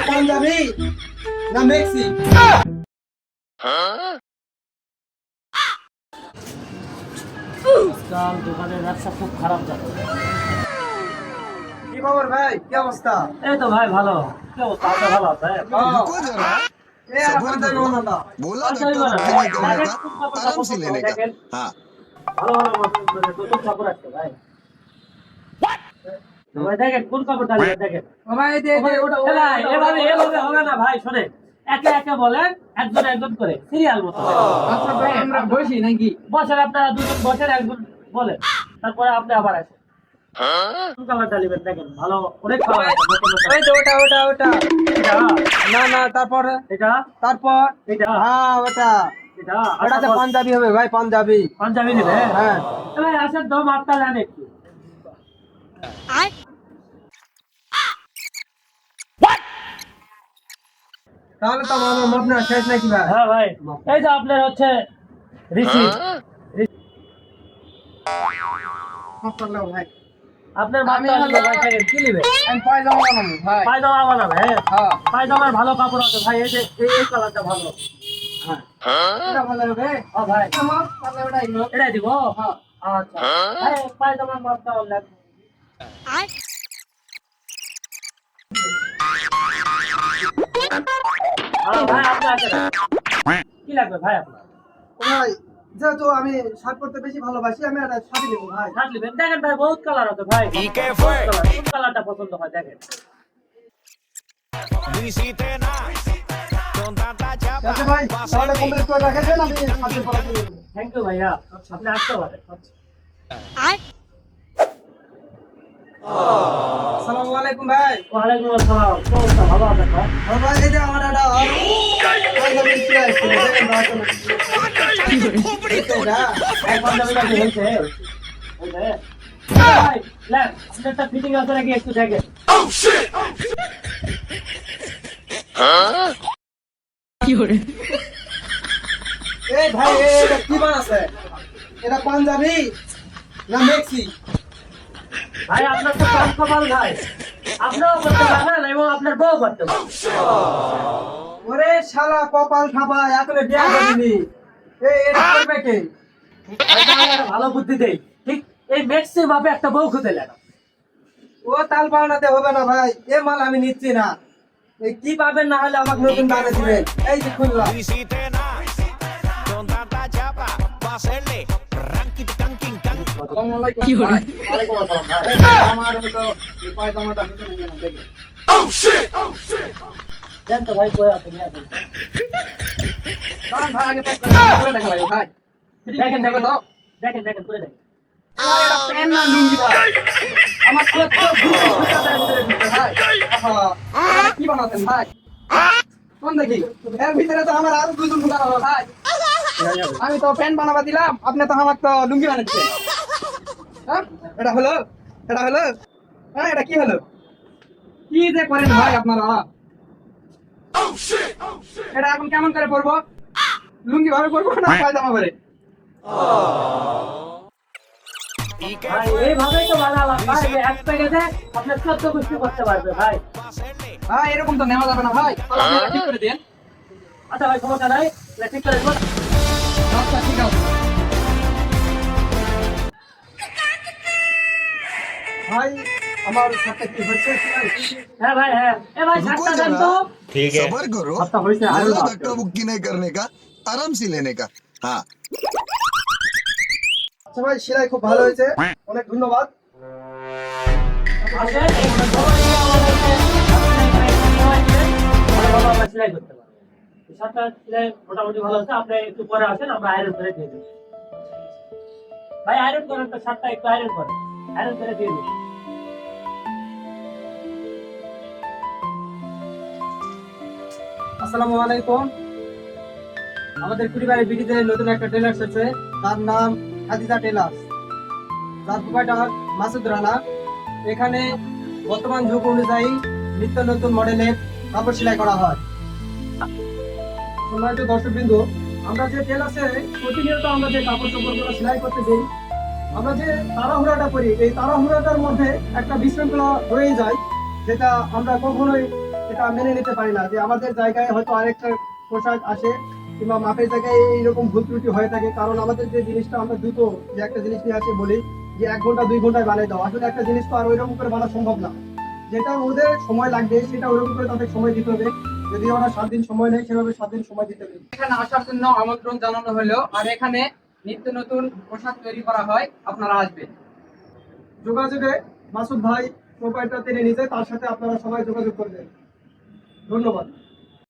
পাঞ্জাবি না মেক্সি? আজকাল দোকানের ব্যবসা খুব খারাপ যাচ্ছে। কি খবর ভাই, কি অবস্থা? এই তো ভাই ভালো। কি অবস্থা? আপনার ভালো আছে? रुको जरा सबर करो बोला धक्का मुक्की नहीं करने का आराम से लेने का हाँ ভালো ভালো নতুন কাপড় আসছে ভাই। ভাই দেখেন কোন কাপড়টা নেবেন দেখেন। ভাই এভাবে হবে না ভাই, শোনেন একে একে বলেন, একজন একজন করে সিরিয়াল মতো। আচ্ছা ভাই, আমরা বসি নাকি? বসেন, আপনারা দুজন বসেন, একজন বলেন, তারপরে আপনি আবার আসেন। কোন কালারটা নেবেন দেখেন, ভালো অনেক কালার আছে। ওই তো ওটা এটা না না, তারপর এটা তারপর এটা হ্যাঁ ওটা এটা ওটাতে পাঞ্জাবি হবে ভাই, পাঞ্জাবি। পাঞ্জাবি নেবে? হ্যাঁ ভাই আসেন, দম আটটা নেন একটু। তাহলে তো আমার মাপ না শেষ নাকি ভাই? হ্যাঁ ভাই, এই যে আপনার হচ্ছে রিসিট। মাপ করলাম ভাই। আপনার মাপটা হলো ভাই, দেখেন কি নেবে? আমি পায়জামা বানাবো ভাই। পায়জামা বানাবে? হ্যাঁ পায়জামার ভালো কাপড় আছে ভাই, এই যে এই কালারটা ভালো। হ্যাঁ এটা ভালো হবে ভাই, আমার তাহলে ওটাই নাও। এটাই দিব। হ্যাঁ আচ্ছা, আরে পায়জামার মাপটা লাগবে। ভাই আপনার আছে না? কি লাগবে ভাই আপনার? ভাই যেহেতু আমি শার্ট পরতে বেশি ভালোবাসি, আমি একটা শাড়ি নেবো ভাই। শার্ট নেবেন? দেখেন ভাই, বহুত কালার আছে ভাই। কোন কালারটা পছন্দ হয় দেখেন। আচ্ছা ভাই, তাহলে কমপ্লিট করে রাখেন, আমি শাড়ি পরাতে নেবো। থ্যাংক ইউ ভাইয়া, আপনি আসতে পারেন। আসসালামু আলাইকুম ভাই। ওয়ালাইকুম আসসালাম। কি অবস্থা? ভালো আছেন ভাই? ভাই এই যে আমার একটা পাঞ্জাবি ছিঁড়ে আসছে, দেখেন ভাই কেমন। এটা এক পাঞ্জাবিটা কি হয়েছে? হয়েছে? ভাই, লেন, আপনারটা ফিটিং আছে নাকি একটু দেখেন। এই ভাই এটা কি বানাচ্ছে? এটা পাঞ্জাবি না মেক্সি? ভাই আপনার তো কাজ কপাল ভাই, আপনিও করতে পারবেন এবং আপনার বউ করতে পারবেন। ওরে শালা কপাল খাবা, এখনো বিয়া করিনি। এটা করবে কে? ভাই, তাহলে একটা ভালো বুদ্ধি দেই, ঠিক এই মেক্সি ভাবে একটা বউ খুঁজে নেন। ও তাল পাওনাতে হবে না ভাই, এ মাল আমি নিচ্ছি না। এই কি পাবেন, না হলে আমাকে নতুন বানিয়ে দিবেন। এই যে খুললাম। কি হলো? ওয়ালাইকুম আসসালাম ভাই। আমার হলো এই পায়জামাটা নিতে নাকি না, দেখেন। দেন তো ভাই, কই আছে নিয়ে আসেন। দাঁড়ান ভাই, আগে প্যাক করে দেখা লাগে ভাই। দেখেন দেখেন তো, দেখেন দেখেন করে দেখেন। এটা প্যান্ট না লুঙ্গি ভাই? আমার তো ভাই। আহা, কি বানাচ্ছেন ভাই? কোন দেখি এর ভিতরে তো আমার আরো দুজন ঢুকানো হলো ভাই। আমি তো প্যান্ট বানাবা দিলাম, আপনি তো আমার তো লুঙ্গি বানাচ্ছেন। হ্যাঁ এটা হলো, এটা হলো, হ্যাঁ এটা কি হলো? কি যে করেন ভাই আপনারা? এটা এখন কেমন করে পরবো? লুঙ্গি ভাবে পরবো না পায়জামা পরে? ভাই এইভাবেই তো বানালাম ভাই, যে এক প্যাকেটে আপনার 14 গোষ্ঠী করতে পারবে ভাই। ভাই এরকম তো নেওয়া যাবে না ভাই, তাহলে আপনি এটা ঠিক করে দেন। আচ্ছা ভাই, সমস্যা নাই, ঠিক করে দেবো। আচ্ছা ঠিক আছে ভাই। আমার সাথে কি হচ্ছে? হ্যাঁ ভাই, হ্যাঁ। এ ভাই, रुको সাতটা দেন তো। जरा सबर करो সাতটা হয়েছে, আরো बोला লাগবে। धक्का मुक्की नहीं करने का आराम से लेने का हाँ আচ্ছা ভাই, সেলাই খুব ভালো হয়েছে, অনেক ধন্যবাদ। আসেন, এই সবাই আমাদেরকে ভালো আমরা সেলাই করতে পারবো। এই সাতটা সেলাই মোটামুটি ভালো আছে, আপনি একটু পরে আসেন, আমরা আয়রন করে দিয়ে দিই। ভাই আয়রন করেন তো, সাতটা একটু আয়রন করেন, আয়রন করে দিয়ে দিই। আসসালামু আলাইকুম। আমাদের পরিবারের বিটিতে নতুন একটা টেলার্স আছে, তার নাম খাদিজা টেলার্স, যার প্রোপাইটার মাসুদ রানা। এখানে বর্তমান যুগ অনুযায়ী নিত্য নতুন মডেলের কাপড় সেলাই করা হয়। সম্মানিত দর্শকবৃন্দ, আমরা যে টেলার্সে প্রতিনিয়ত আমরা যে কাপড় চোপড়গুলো সেলাই করতে দিই, আমরা যে তাড়াহুড়াটা করি, এই তাড়াহুড়াটার মধ্যে একটা বিশৃঙ্খলা হয়ে যায়, যেটা আমরা কখনোই এটা মেনে নিতে পারি না। যে আমাদের জায়গায় হয়তো আরেকটা পোশাক আসে কিংবা মাপের জায়গায় এইরকম ভুল ত্রুটি হয়ে থাকে, কারণ আমাদের যে জিনিসটা আমরা দ্রুত যে একটা জিনিস নিয়ে আসে বলি যে 1 ঘন্টা 2 ঘন্টায় বানিয়ে দাও, আসলে একটা জিনিস তো আর ওইরকম করে বানানো সম্ভব না। যেটা ওদের সময় লাগবে সেটা ওইরকম করে তাদের সময় দিতে হবে। যদি ওরা 7 দিন সময় নেয়, সেভাবে 7 দিন সময় দিতে হবে। এখানে আসার জন্য আমন্ত্রণ জানানো হলো, আর এখানে নিত্য নতুন পোশাক তৈরি করা হয়, আপনারা আসবেন। যোগাযোগে মাসুদ ভাই মোবাইলটা তিনি নিজে, তার সাথে আপনারা সবাই যোগাযোগ করবেন। ধন্যবাদ।